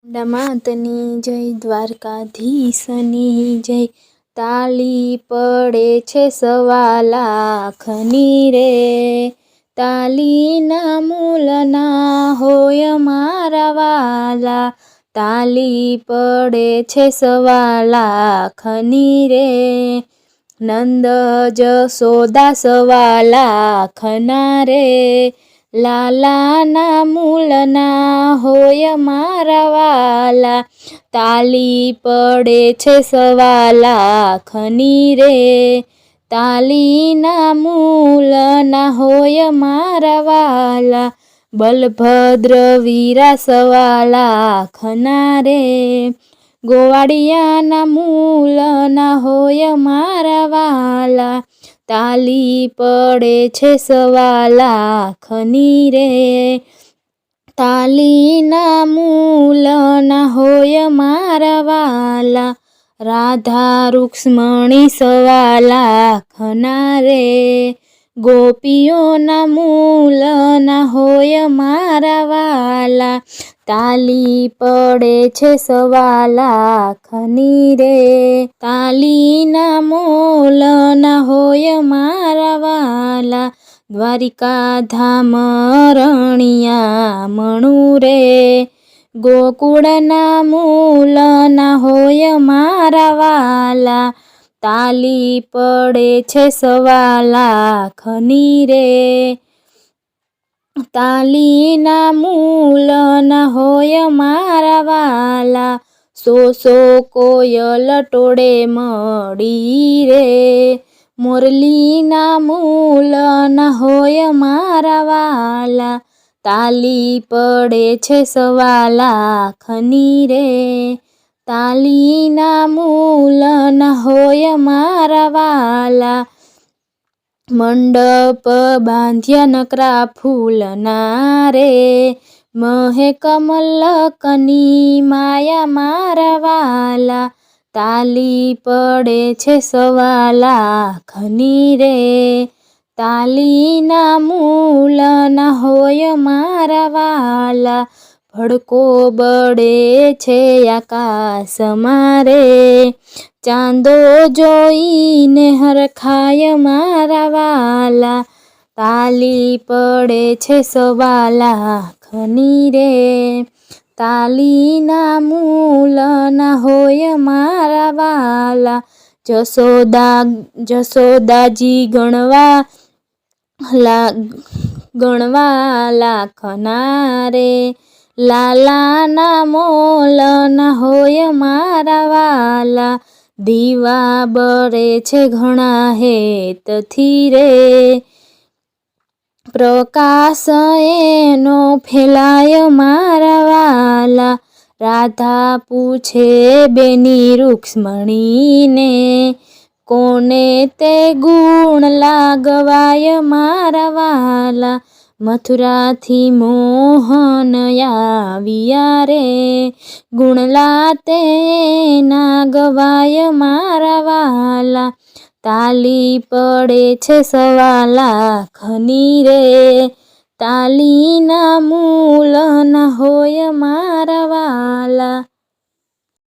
દામાતની જય, દ્વારકાધીશની જય, તાલી પડે છે સવા લાખની રે, તાલીના મૂલના હોય મારા વાલા, તાલી પડે છે સવા લાખની રે, નંદ જશોદા સવા લાખના રે, લાલાના મૂલના હોય મારા વાલા, તાલી પડે છે સવા લાખની રે, તાલીના મૂલના હોય મારા વાલા, બલભદ્ર વીરા સવા લાખના રે, ગોવાળિયાના મૂલના હોય મારા વાલા, તાલી પડે છે સવા લાખની રે, તાલીના મૂલના હોય મારા વાલા, રાધા રૂક્ષ્મણી સવા લાખના રે, ગોપીઓના મૂલના હોય મારા વાલા, તાલી પડે છે સવા લાખની રે, તાલીના મૂલના હોય મારા વાલા, દ્વારિકા ધામ રણિયા મણું રે, ગોકુળના મૂલના હોય મારા વાલા, તાલી પડે છે સવા લાખની રે, તાલીના મૂલના હોય મારા વાલા, સો કોયલ ટોળે મળી રે, મોરલીના મૂલના હોય મારા વાલા, તાલી પડે છે સવા લાખની રે, તાલીના મૂલના હોય મારા વાલા, મંડપ બાંધ્યા નકરા ફૂલના રે, મહે કમલકની માયા મારા વાલા, તાલી પડે છે સવા લાખની રે, તાલીના મૂલના હોય મારા વાલા, ભડકો બળે છે આકાશમાં રે, ચાંદો જોઈને હરખાય મારા વાલા, તાલી પડે છે સવા લાખની રે, તાલીના મૂલના હોય મારા વાલા, જશોદાજી ગણવા લાખના રે, લાલાના મોલના હોય મારા વાલા, દીવા બળે છે ઘણા હેતથી રે, પ્રકાશ એનો ફેલાય મારા વાલા, રાધા પૂછે બેની રૂક્ષ્મણીને, કોને તે ગુણ લાગવાય મારા વાલા, મથુરાથી મોહન આવ્યા રે, ગુણલા તે ના ગવાય મારા વાલા, તાલી પડે છે સવા લાખની રે, તાલીના મૂલના હોય મારા વાલા.